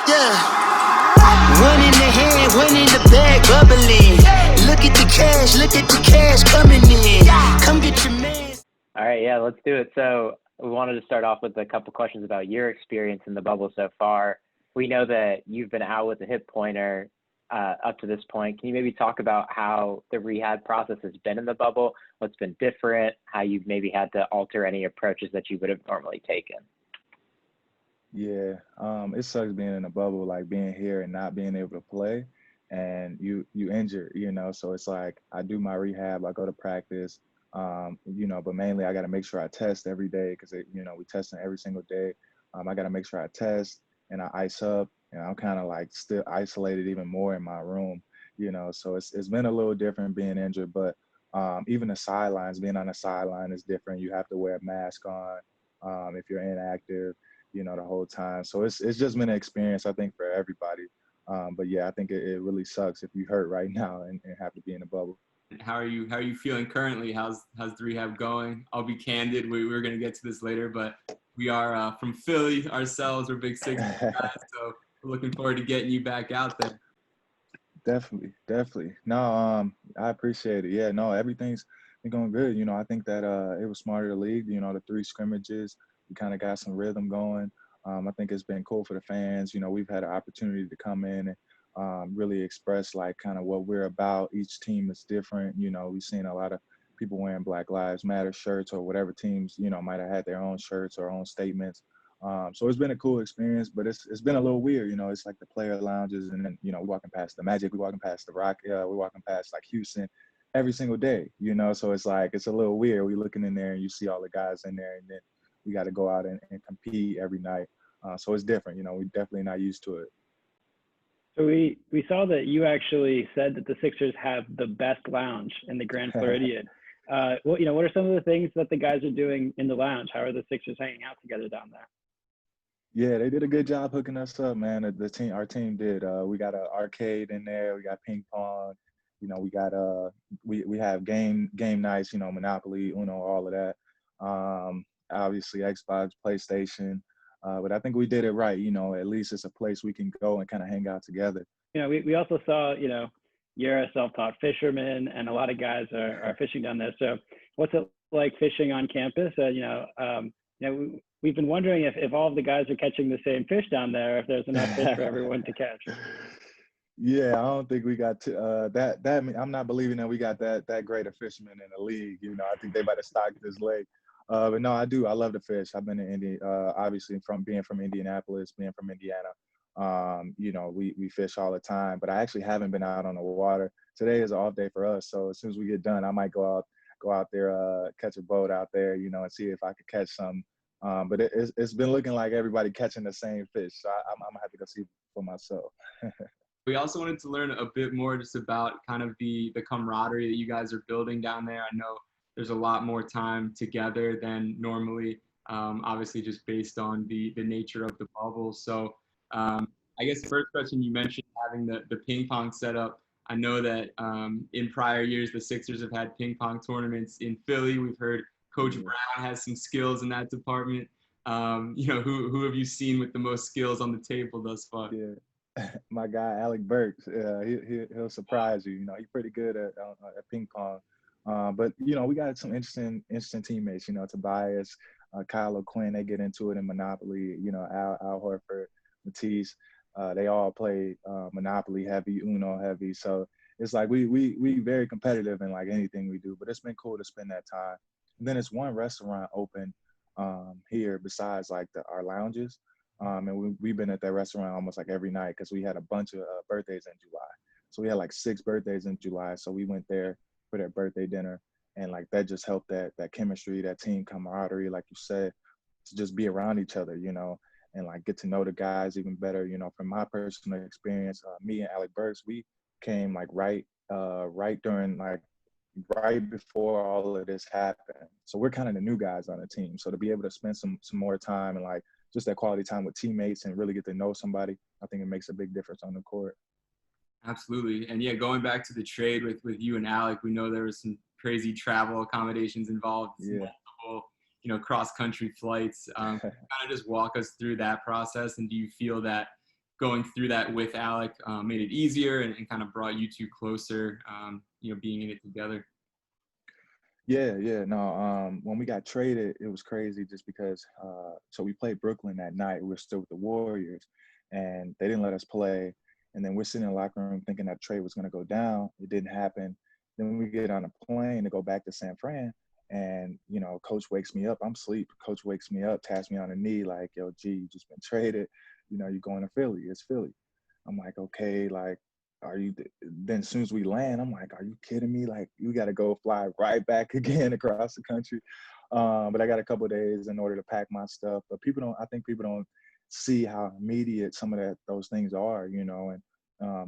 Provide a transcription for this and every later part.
Yeah. One in the hand, one in the bag, bubbling. Look at the cash coming in. Come get your man. All right, yeah, let's do it. So we wanted to start off with a couple questions about your experience in the bubble so far. We know that you've been out with a hip pointer up to this point. Can you maybe talk about how the rehab process has been in the bubble, what's been different, how you've maybe had to alter any approaches that you would have normally taken? Yeah, it sucks being in a bubble, like being here and not being able to play, and you injured, So it's like I do my rehab, I go to practice, but mainly I got to make sure I test every day because we testing every single day. I got to make sure I test and I ice up, and I'm kind of like still isolated even more in my room, So it's been a little different being injured, but even the sidelines, being on the sideline is different. You have to wear a mask on if you're inactive the whole time. So it's just been an experience, I think, for everybody. But yeah, I think it really sucks if you hurt right now and have to be in a bubble. How are you feeling currently? How's the rehab going? I'll be candid. We're going to get to this later, but we are from Philly ourselves. We're big Sixers guys, so we're looking forward to getting you back out there. Definitely. No, I appreciate it. Yeah, no, everything's been going good. I think that it was smart of the league. The 3 scrimmages, we kind of got some rhythm going. I think it's been cool for the fans. We've had an opportunity to come in and really express like kind of what we're about. Each team is different. We've seen a lot of people wearing Black Lives Matter shirts or whatever teams, might have had their own shirts or own statements. So it's been a cool experience, but it's been a little weird. It's like the player lounges and then, we're walking past the Magic, we're walking past the Rock, we're walking past like Houston every single day, So it's like, it's a little weird. We're looking in there and you see all the guys in there and then we got to go out and compete every night. So it's different, we're definitely not used to it. So we saw that you actually said that the Sixers have the best lounge in the Grand Floridian. What are some of the things that the guys are doing in the lounge? How are the Sixers hanging out together down there? Yeah, they did a good job hooking us up, man. Our team did. We got an arcade in there. We got ping pong. We got we have game nights. Monopoly, Uno, all of that. Obviously Xbox, PlayStation. But I think we did it right. At least it's a place we can go and kind of hang out together. We also saw, you're a self-taught fisherman and a lot of guys are fishing down there. So what's it like fishing on campus? We've been wondering if all of the guys are catching the same fish down there, if there's enough fish for everyone to catch. Yeah, I don't think we got that. I'm not believing that we got that great a fisherman in the league. I think they might have stocked this lake. But no, I do. I love to fish. I've been in Indy, obviously from being from Indianapolis, being from Indiana. We fish all the time, but I actually haven't been out on the water. Today is an off day for us. So as soon as we get done, I might go out there, catch a boat out there, and see if I could catch some. But it's been looking like everybody catching the same fish. So I'm gonna have to go see for myself. We also wanted to learn a bit more just about kind of the camaraderie that you guys are building down there. I know there's a lot more time together than normally, obviously just based on the nature of the bubble. So I guess the first question, you mentioned having the ping pong setup. I know that in prior years, the Sixers have had ping pong tournaments in Philly. We've heard Coach Brown has some skills in that department. Who have you seen with the most skills on the table thus far? Yeah. My guy, Alec Burks, he'll surprise you. He's pretty good at ping pong. But we got some interesting teammates. Tobias, Kyle O'Quinn, they get into it in Monopoly. Al Horford, Matisse, they all play Monopoly heavy, Uno heavy. So it's like we very competitive in like anything we do. But it's been cool to spend that time. And then it's one restaurant open here besides like our lounges. And we've been at that restaurant almost like every night because we had a bunch of birthdays in July. So we had like 6 birthdays in July. So we went there for their birthday dinner. And like that just helped that chemistry, that team camaraderie, like you said, to just be around each other, and like get to know the guys even better. From my personal experience, me and Alec Burks, we came like right during like right before all of this happened. So we're kind of the new guys on the team. So to be able to spend some more time and like just that quality time with teammates and really get to know somebody, I think it makes a big difference on the court. Absolutely. And yeah, going back to the trade with you and Alec, we know there was some crazy travel accommodations involved, multiple, cross-country flights. Kind of just walk us through that process. And do you feel that going through that with Alec made it easier and kind of brought you two closer, being in it together? Yeah. No, when we got traded, it was crazy just because, so we played Brooklyn that night. We were still with the Warriors, and they didn't let us play. And then we're sitting in the locker room thinking that trade was going to go down. It didn't happen. Then we get on a plane to go back to San Fran, and, coach wakes me up. I'm asleep. Coach wakes me up, taps me on the knee like, yo, G, you just been traded. You're going to Philly. It's Philly. I'm like, okay, like, are you, then as soon as we land, I'm like, are you kidding me? Like, you got to go fly right back again across the country. But I got a couple of days in order to pack my stuff. But I think people don't see how immediate some of those things are, and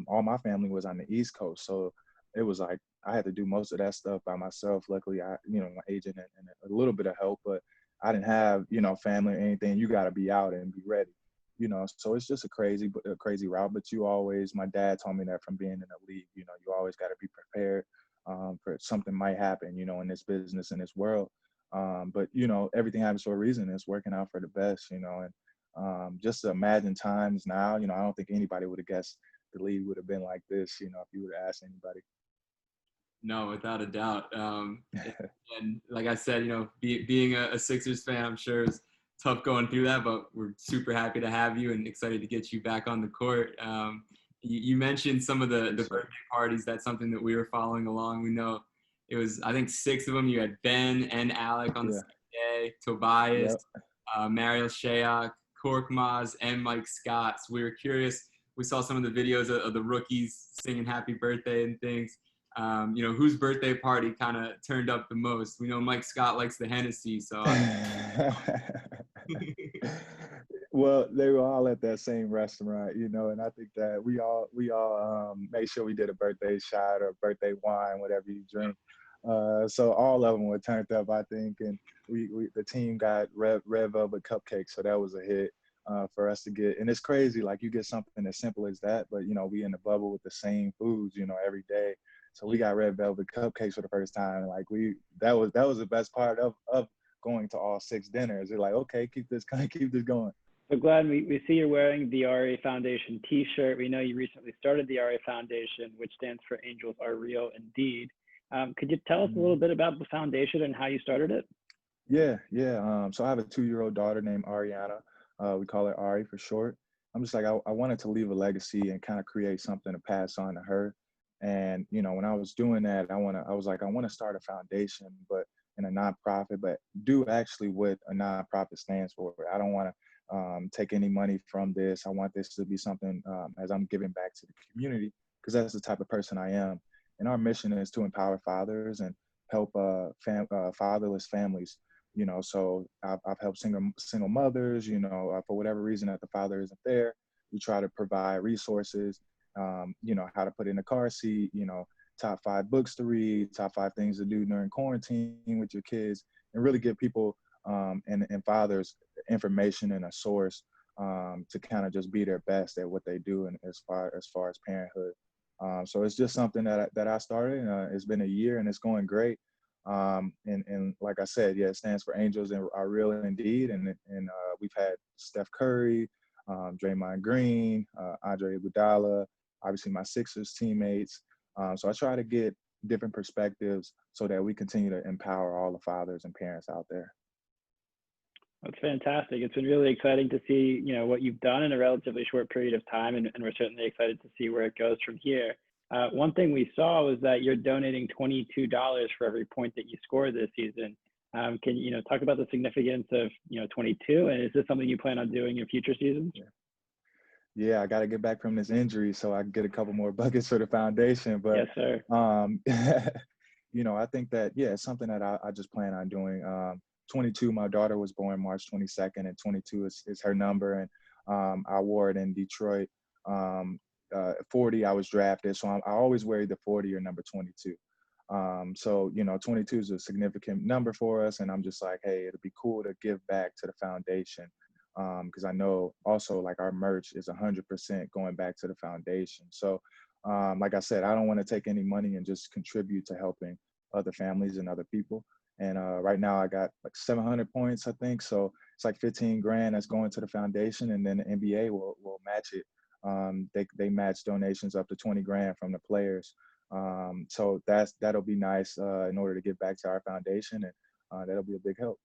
all my family was on the East Coast. So it was like, I had to do most of that stuff by myself. Luckily, my agent and a little bit of help, but I didn't have, family or anything. You got to be out and be ready. So it's just a crazy route. But my dad told me that from being in the league, you always got to be prepared for something might happen, in this business, in this world. But, everything happens for a reason. It's working out for the best, and just to imagine times now, I don't think anybody would have guessed the league would have been like this, if you would have asked anybody. No, without a doubt. And like I said, being a Sixers fan, I'm sure is tough going through that, but we're super happy to have you and excited to get you back on the court. You mentioned some of the birthday parties. That's something that we were following along. We know it was, I think, 6 of them. You had Ben and Alec on the same day, Tobias, Mariel Shayok, Korkmaz, and Mike Scott. So we were curious. We saw some of the videos of the rookies singing happy birthday and things. Whose birthday party kind of turned up the most? We know Mike Scott likes the Hennessy, so. Well, they were all at that same restaurant, and I think that we all made sure we did a birthday shot or birthday wine, whatever you drink. So all of them were turned up, I think, and the team got red velvet cupcakes, so that was a hit for us to get. And it's crazy, like you get something as simple as that, but we in the bubble with the same foods, every day. So we got red velvet cupcakes for the first time. Like that was the best part of going to all 6 dinners. They're like, okay, keep this going. So Glenn, we see you're wearing the RA Foundation T-shirt. We know you recently started the RA Foundation, which stands for Angels Are Real Indeed. Could you tell us a little bit about the foundation and how you started it? Yeah. So I have a 2-year-old daughter named Ariana. We call her Ari for short. I'm just like, I wanted to leave a legacy and kind of create something to pass on to her. And, when I was doing that, I want to start a foundation, but in a nonprofit, but do actually what a nonprofit stands for. I don't want to take any money from this. I want this to be something as I'm giving back to the community, because that's the type of person I am. And our mission is to empower fathers and help fatherless families. So I've helped single mothers, for whatever reason that the father isn't there. We try to provide resources, how to put in a car seat, top 5 books to read, top 5 things to do during quarantine with your kids, and really give people and fathers information and a source to kind of just be their best at what they do, and as far as parenthood. So it's just something that I started. It's been a year and it's going great. And like I said, it stands for Angels Are Real Indeed. And we've had Steph Curry, Draymond Green, Andre Iguodala, obviously my Sixers teammates. So I try to get different perspectives so that we continue to empower all the fathers and parents out there. That's fantastic. It's been really exciting to see, what you've done in a relatively short period of time, and we're certainly excited to see where it goes from here. One thing we saw was that you're donating $22 for every point that you score this season. Can you talk about the significance of 22, and is this something you plan on doing in future seasons? Yeah, I got to get back from this injury so I can get a couple more buckets for the foundation. But yes, sir. I think that it's something that I just plan on doing. 22, my daughter was born March 22nd, and 22 is her number, and I wore it in Detroit. 40, I was drafted, so I always wear the 40 or number 22. So 22 is a significant number for us, and I'm just like, hey, it'd be cool to give back to the foundation, because I know also like our merch is 100% going back to the foundation. So like I said, I don't want to take any money and just contribute to helping other families and other people. And right now I got like 700 points, I think. So it's like 15 grand that's going to the foundation, and then the NBA will match it They match donations up to 20 grand from the players. So that'll be nice in order to give back to our foundation, and that'll be a big help.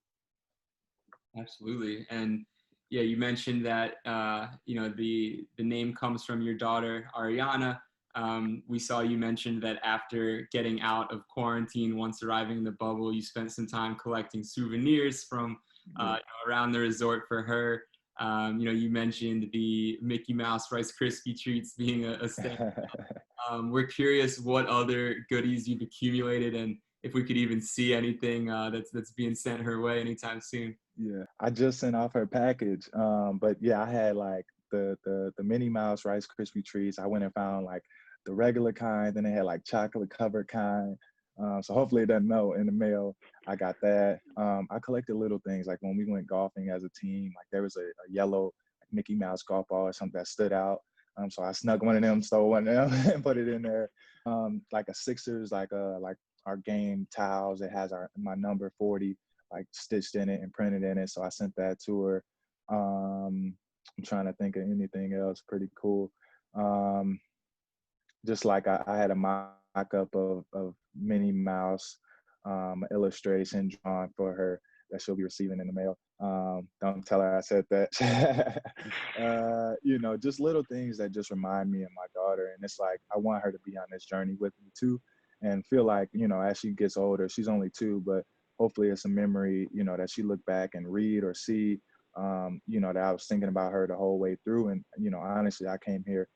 Absolutely. And yeah, you mentioned that the name comes from your daughter Ariana. We saw you mentioned that after getting out of quarantine, once arriving in the bubble, you spent some time collecting souvenirs from around the resort for her. You mentioned the Mickey Mouse Rice Krispie treats being a staple. We're curious what other goodies you've accumulated, and if we could even see anything that's being sent her way anytime soon. Yeah, I just sent off her package. But yeah, I had like the Minnie Mouse Rice Krispie treats. I went and found like the regular kind, then they had like chocolate covered kind. So hopefully it doesn't melt in the mail. I got that. I collected little things like when we went golfing as a team, like there was a yellow Mickey Mouse golf ball or something that stood out. So I snuck one of them, stole one of them, and put it in there. Like a Sixers, like our game towels. It has my number 40 like stitched in it and printed in it. So I sent that to her. I'm trying to think of anything else pretty cool. Just like I had a mock-up of Minnie Mouse illustration drawn for her that she'll be receiving in the mail. Don't tell her I said that. Just little things that just remind me of my daughter. And it's like, I want her to be on this journey with me too. And feel like, as she gets older, she's only 2, but hopefully it's a memory, that she look back and read or see, that I was thinking about her the whole way through. And, honestly, I came here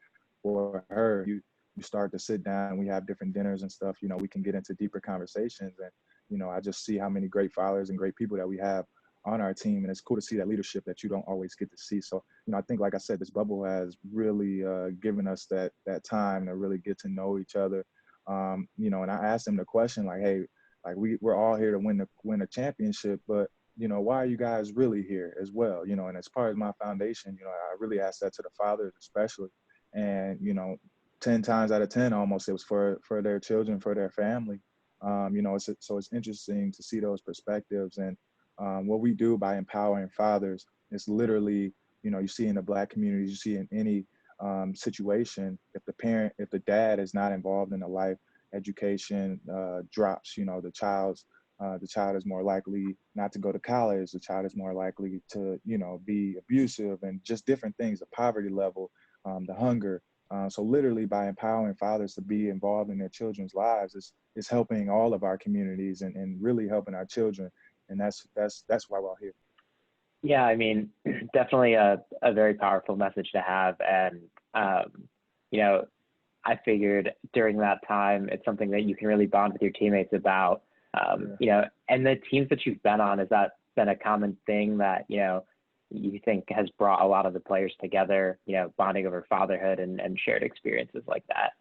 for her. You start to sit down, we have different dinners and stuff, we can get into deeper conversations. And, I just see how many great fathers and great people that we have on our team. And it's cool to see that leadership that you don't always get to see. So, I think, like I said, this bubble has really given us that time to really get to know each other. And I asked them the question, like, hey, like we're all here to win a championship, but why are you guys really here as well? And as part of my foundation, I really asked that to the fathers especially, and 10 times out of 10, almost, it was for their children, for their family. So it's interesting to see those perspectives, and what we do by empowering fathers is literally, you see in the Black communities, you see in any situation, if the dad is not involved in the life, education drops. The child is more likely not to go to college. The child is more likely to be abusive, and just different things, the poverty level, the hunger. So literally, by empowering fathers to be involved in their children's lives, is helping all of our communities and really helping our children. And that's why we're all here. Yeah, I mean, definitely a very powerful message to have. And, I figured during that time, it's something that you can really bond with your teammates about. And the teams that you've been on, has that been a common thing that, you think has brought a lot of the players together, bonding over fatherhood and shared experiences like that?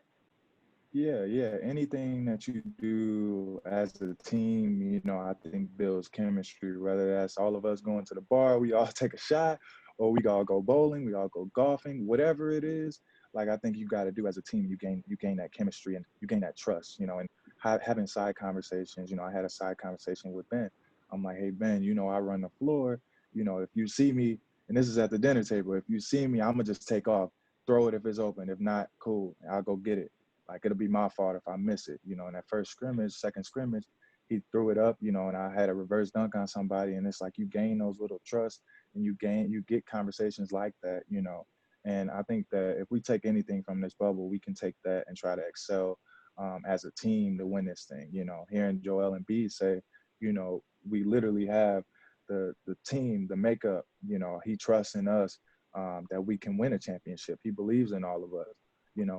Yeah. Anything that you do as a team, I think builds chemistry, whether that's all of us going to the bar, we all take a shot, or we all go bowling, we all go golfing, whatever it is. Like, I think you got to do as a team, you gain that chemistry and you gain that trust, and having side conversations. I had a side conversation with Ben. I'm like, hey, Ben, I run the floor. If you see me, and this is at the dinner table, if you see me, I'm going to just take off, throw it if it's open. If not, cool, I'll go get it. Like, it'll be my fault if I miss it. In that first scrimmage, second scrimmage, he threw it up, and I had a reverse dunk on somebody. And it's like, you gain those little trust, and you get conversations like that, And I think that if we take anything from this bubble, we can take that and try to excel as a team to win this thing. Hearing Joel and B say, we literally have the team, the makeup, he trusts in us that we can win a championship. He believes in all of us,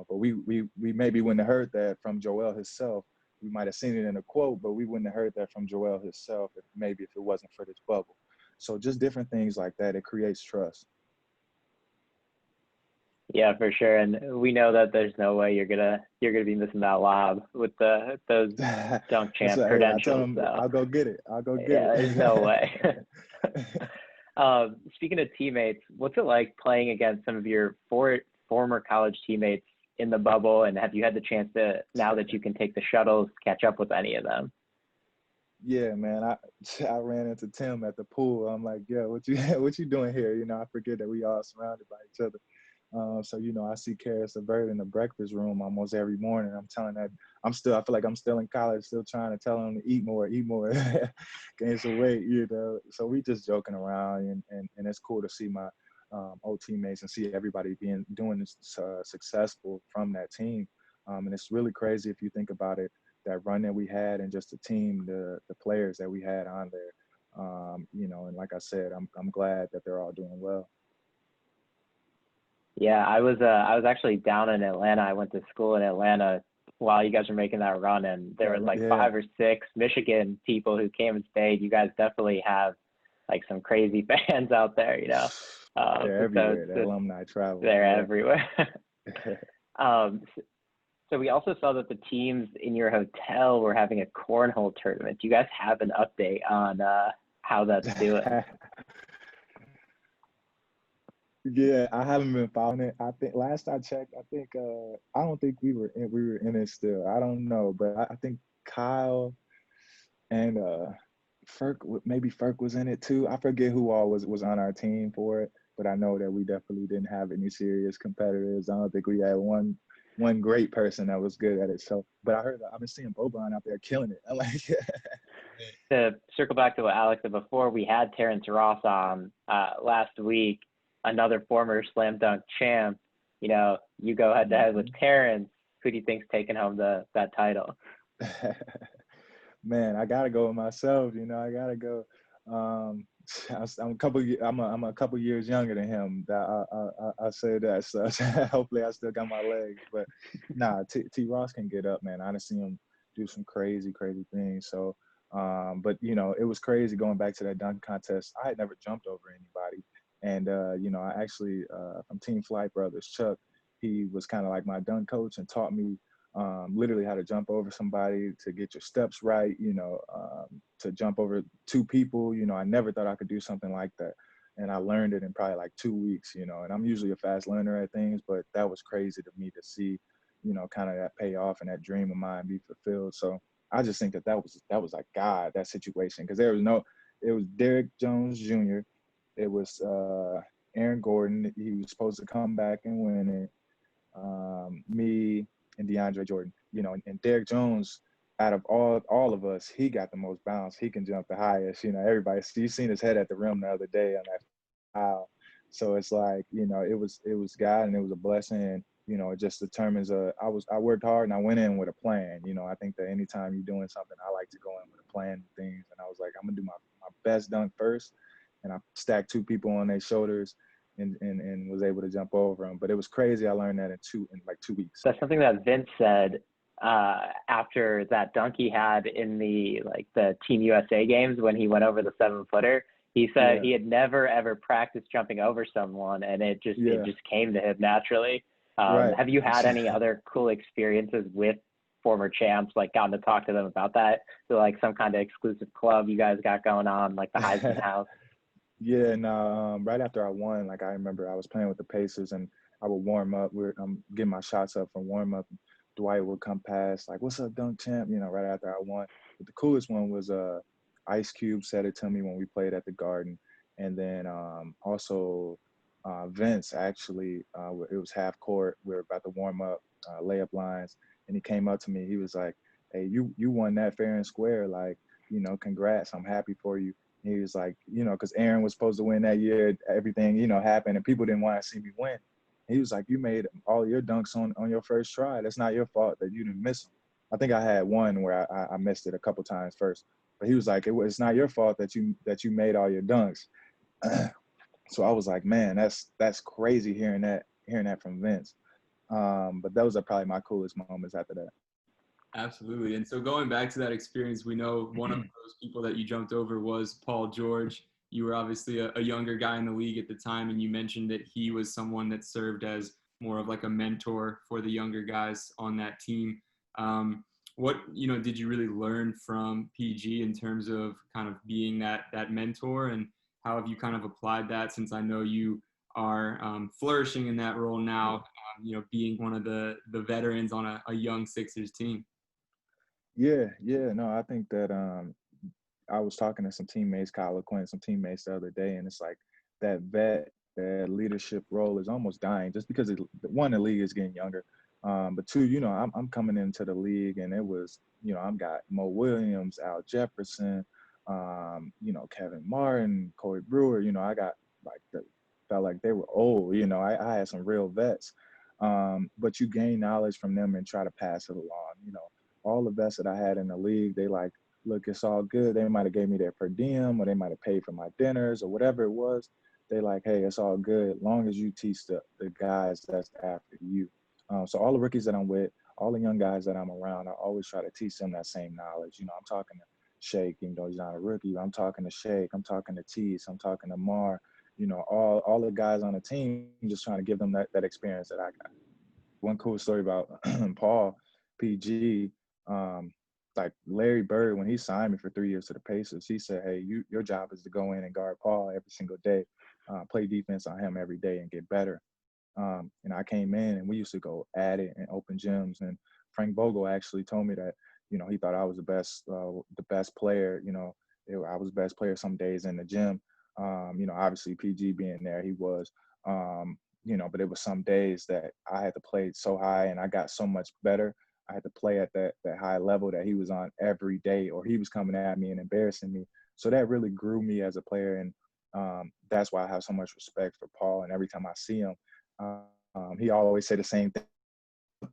but we maybe wouldn't have heard that from Joel himself. We might have seen it in a quote, but we wouldn't have heard that from Joel himself if it wasn't for this bubble. So just different things like that, it creates trust. Yeah, for sure. And we know that there's no way you're gonna be missing that lob with those dunk champ So, credentials. I told him, so. I'll go get it. Yeah, there's no way. Speaking of teammates, what's it like playing against some of your former college teammates in the bubble? And have you had the chance to, now that you can take the shuttles, catch up with any of them? Yeah, man. I ran into Tim at the pool. I'm like, yo, what you doing here? I forget that we all surrounded by each other. So, you know, I see Karis LeVert in the breakfast room almost every morning. I'm telling that I feel like I'm still in college, still trying to tell him to eat more, gain some weight, you know. So we just joking around, and it's cool to see my old teammates and see everybody doing this successful from that team. And it's really crazy if you think about it, that run that we had and just the team, the players that we had on there. You know, and like I said, I'm glad that they're all doing well. Yeah, I was actually down in Atlanta. I went to school in Atlanta while you guys were making that run, and there was like Yeah. 5 or 6 Michigan people who came and stayed. You guys definitely have like some crazy fans out there, you know. They're everywhere. The alumni travel. They're yeah. everywhere. um, so we also saw that the teams in your hotel were having a cornhole tournament. Do you guys have an update on how that's doing? Yeah, I haven't been following it. I think last I checked, I don't think we were in it still. I don't know, but I think Kyle and maybe Ferk was in it too. I forget who all was on our team for it, but I know that we definitely didn't have any serious competitors. I don't think we had one great person that was good at it. So, but I've been seeing Boban out there killing it. I like it. To circle back to what Alex said before, we had Terrence Ross on last week, another former slam dunk champ. You know, you go head to head with Terrence. Who do you think's taking home that title? Man, I gotta go with myself. You know, I gotta go. I'm a couple years younger than him. I say that. So hopefully, I still got my legs. But nah, T Ross can get up, man. I done seen him do some crazy things. So, but you know, it was crazy going back to that dunk contest. I had never jumped over anybody, and you know, I actually from Team Flight Brothers, Chuck, he was kind of like my dunk coach and taught me literally how to jump over somebody, to get your steps right, you know, to jump over 2 people. You know, I never thought I could do something like that. And I learned it in probably like 2 weeks, you know, and I'm usually a fast learner at things, but that was crazy to me to see, you know, kind of that payoff and that dream of mine be fulfilled. So I just think that was like God, that situation. Cause it was Derek Jones Jr. It was Aaron Gordon. He was supposed to come back and win it. Me and DeAndre Jordan, you know, and Derek Jones, out of all of us, he got the most bounce. He can jump the highest. You know, everybody. You seen his head at the rim the other day on that foul. So it's like, you know, it was God, and it was a blessing. And, you know, it just determines. I worked hard and I went in with a plan. You know, I think that anytime you're doing something, I like to go in with a plan and things. And I was like, I'm gonna do my best dunk first, and I stacked 2 people on their shoulders. And was able to jump over him. But it was crazy. I learned that in like 2 weeks. That's something that Vince said after that dunk he had in the Team USA games when he went over the 7-footer. He said he had never ever practiced jumping over someone, and it just came to him naturally. Right. Have you had any other cool experiences with former champs, like gotten to talk to them about that? So like some kind of exclusive club you guys got going on, like the Heisman House? Yeah, no, right after I won, like I remember I was playing with the Pacers and I would warm up. I'm getting my shots up from warm up. Dwight would come past, like, "What's up, dunk champ?" You know, right after I won. But the coolest one was Ice Cube said it to me when we played at the Garden, and then also Vince actually. It was half court. We were about to warm up layup lines, and he came up to me. He was like, "Hey, you won that fair and square. Like, you know, congrats. I'm happy for you." He was like, you know, because Aaron was supposed to win that year. Everything, you know, happened, and people didn't want to see me win. He was like, "You made all your dunks on your first try. That's not your fault that you didn't miss them." I think I had one where I missed it a couple times first, but he was like, "It's not your fault that you made all your dunks." So I was like, "Man, that's crazy hearing that from Vince." But those are probably my coolest moments after that. Absolutely. And so going back to that experience, we know one of those people that you jumped over was Paul George. You were obviously a younger guy in the league at the time, and you mentioned that he was someone that served as more of like a mentor for the younger guys on that team. What, you know, did you really learn from PG in terms of kind of being that mentor, and how have you kind of applied that, since I know you are flourishing in that role now, you know, being one of the veterans on a young Sixers team? Yeah, no, I think that I was talking to some teammates, Kyle Quinn, some teammates the other day, and it's like that vet that leadership role is almost dying just because one, the league is getting younger. But two, I'm coming into the league and it was, I've got Mo Williams, Al Jefferson, Kevin Martin, Corey Brewer. I got felt like they were old. I had some real vets. But you gain knowledge from them and try to pass it along. All the vets that I had in the league, they like, look, it's all good. They might have gave me their per diem or they might have paid for my dinners or whatever it was. They like, hey, it's all good long as you teach the guys that's after you. So all the rookies that I'm with, all the young guys that I'm around, I always try to teach them that same knowledge. I'm talking to Shake, even though he's not a rookie. I'm talking to Shake. I'm talking to Tease. I'm talking to Mar. All the guys on the team, just trying to give them that experience that I got. One cool story about Paul, PG, like Larry Bird, when he signed me for 3 years to the Pacers, he said, hey, your job is to go in and guard Paul every single day, play defense on him every day and get better. And I came in and we used to go at it and open gyms. And Frank Vogel actually told me that, he thought I was the best player. I was the best player some days in the gym. Obviously PG being there, he was, but it was some days that I had to play so high and I got so much better. I had to play at that high level that he was on every day, or he was coming at me and embarrassing me. So that really grew me as a player. And that's why I have so much respect for Paul. And every time I see him, he always say the same thing.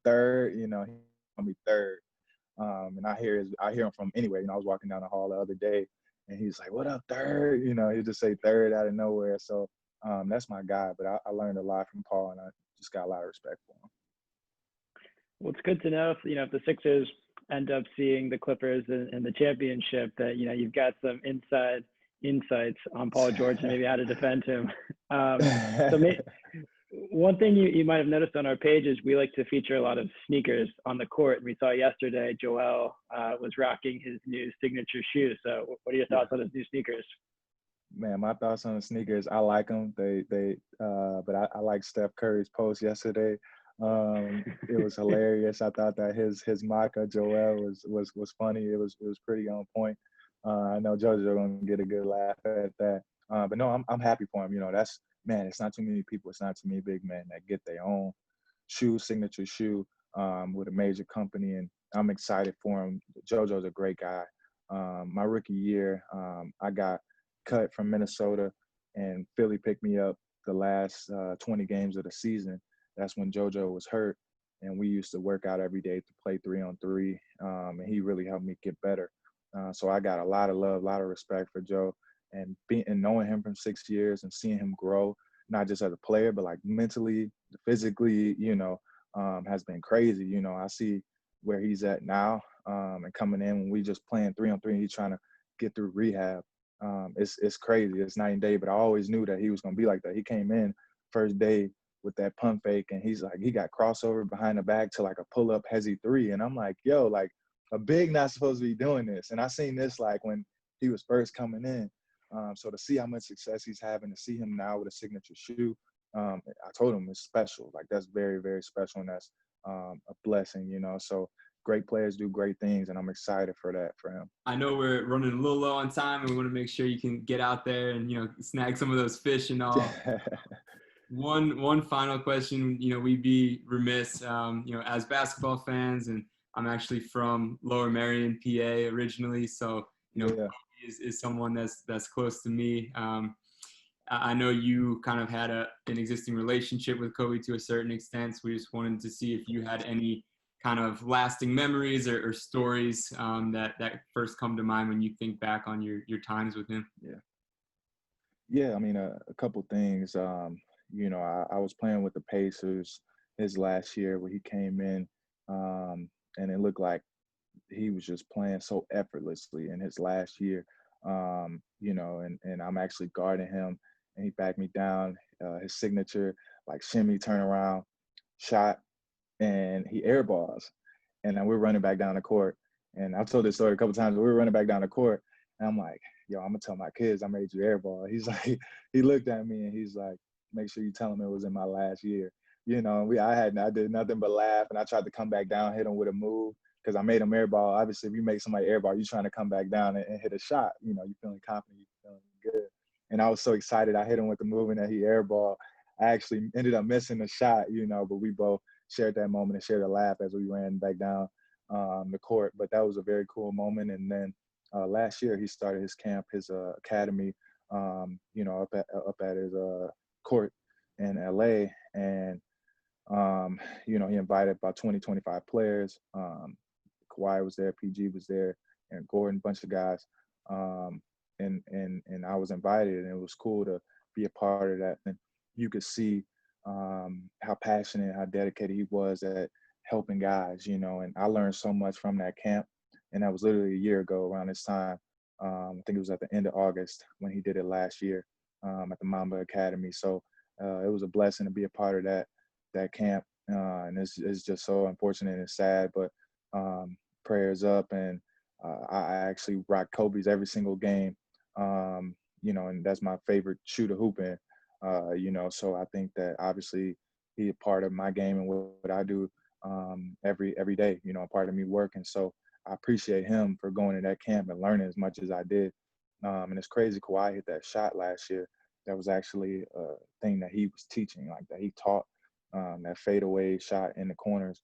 Third, he called me third. And I hear him from anywhere. I was walking down the hall the other day and he's like, what up, third? He just say third out of nowhere. So that's my guy. But I learned a lot from Paul and I just got a lot of respect for him. Well, it's good to know if the Sixers end up seeing the Clippers in the championship, that you've got some insights on Paul George and maybe how to defend him. One thing you might have noticed on our page is we like to feature a lot of sneakers on the court. And we saw yesterday Joel was rocking his new signature shoe. So what are your thoughts on his new sneakers? Man, my thoughts on the sneakers, I like them. But I like Steph Curry's post yesterday. It was hilarious. I thought that his Maka Joel was funny. It was pretty on point. I know JoJo gonna get a good laugh at that. But no, I'm happy for him. It's not too many people. It's not too many big men that get their own signature shoe with a major company, and I'm excited for him. JoJo's a great guy. My rookie year, I got cut from Minnesota, and Philly picked me up the last 20 games of the season. That's when JoJo was hurt, and we used to work out every day to play 3-on-3, and he really helped me get better. So I got a lot of love, a lot of respect for Joe, and knowing him from 6 years and seeing him grow, not just as a player, but like mentally, physically, has been crazy. I see where he's at now, and coming in when we just playing 3-on-3 and he's trying to get through rehab. It's crazy. It's night and day, but I always knew that he was going to be like that. He came in first day with that pump fake, and he got crossover behind the back to like a pull-up hezzy 3. And I'm like, yo, like a big not supposed to be doing this. And I seen this like when he was first coming in. So to see how much success he's having, to see him now with a signature shoe, I told him it's special. Like that's very, very special, and that's a blessing, So great players do great things, and I'm excited for that for him. I know we're running a little low on time, and we want to make sure you can get out there and snag some of those fish and all. One final question. We'd be remiss, as basketball fans, and I'm actually from Lower Merion, PA originally, so is someone that's close to me. I know you kind of had an existing relationship with Kobe to a certain extent, so we just wanted to see if you had any kind of lasting memories or stories that first come to mind when you think back on your times with him. Yeah. I mean, a couple things. I was playing with the Pacers his last year where he came in, and it looked like he was just playing so effortlessly in his last year, and I'm actually guarding him, and he backed me down. His signature, like shimmy, turn around, shot, and he airballs. And then we're running back down the court. And I've told this story a couple times, but we were running back down the court, and I'm like, yo, I'm gonna tell my kids I made you airball. He's like, he looked at me and he's like, make sure you tell him it was in my last year. I did nothing but laugh, and I tried to come back down, hit him with a move, because I made him airball. Obviously, if you make somebody airball, you're trying to come back down and hit a shot. You're feeling confident, you're feeling good. and I was so excited. I hit him with the move and that he airball. I actually ended up missing the shot, but we both shared that moment and shared a laugh as we ran back down the court. But that was a very cool moment. And then last year he started his camp, his academy, up at his court in LA, and he invited about 20, 25 players. Kawhi was there, PG was there, and Gordon, bunch of guys. And I was invited, and it was cool to be a part of that. And you could see how passionate, how dedicated he was at helping guys, and I learned so much from that camp. And that was literally a year ago around this time. I think it was at the end of August when he did it last year at the Mamba Academy. So it was a blessing to be a part of that camp. And it's just so unfortunate and sad, but prayers up. And I actually rock Kobe's every single game, and that's my favorite shooter hooping, so I think that obviously he a part of my game and what I do every day, a part of me working. So I appreciate him for going to that camp and learning as much as I did. And it's crazy, Kawhi hit that shot last year. That was actually a thing that he was teaching, like that he taught, that fadeaway shot in the corners,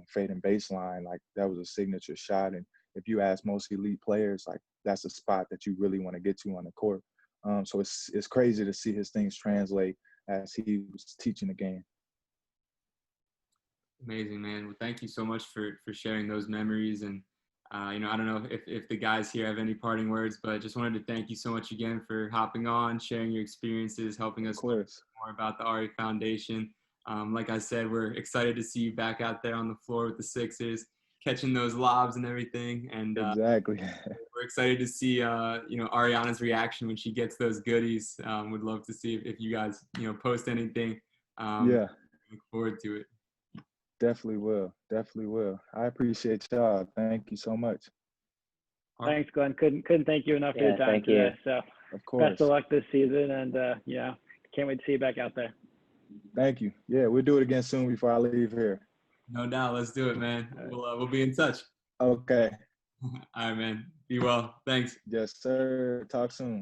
fading baseline, like that was a signature shot. And if you ask most elite players, like that's a spot that you really want to get to on the court. So it's crazy to see his things translate as he was teaching the game. Amazing, man. Well, thank you so much for sharing those memories. And, I don't know if the guys here have any parting words, but just wanted to thank you so much again for hopping on, sharing your experiences, helping us learn more about the RE Foundation. Like I said, we're excited to see you back out there on the floor with the Sixers, catching those lobs and everything. And exactly. We're excited to see, Ariana's reaction when she gets those goodies. Would love to see if you guys, post anything. Yeah. Look forward to it. Definitely will. I appreciate y'all. Thank you so much. Thanks, Glenn. Couldn't thank you enough for your time thank today. you. So Of course. best of luck this season, and can't wait to see you back out there. Thank you. Yeah, we'll do it again soon before I leave here. No doubt. Let's do it, man. We'll be in touch. Okay. All right, man. Be well. Thanks. Yes, sir. Talk soon.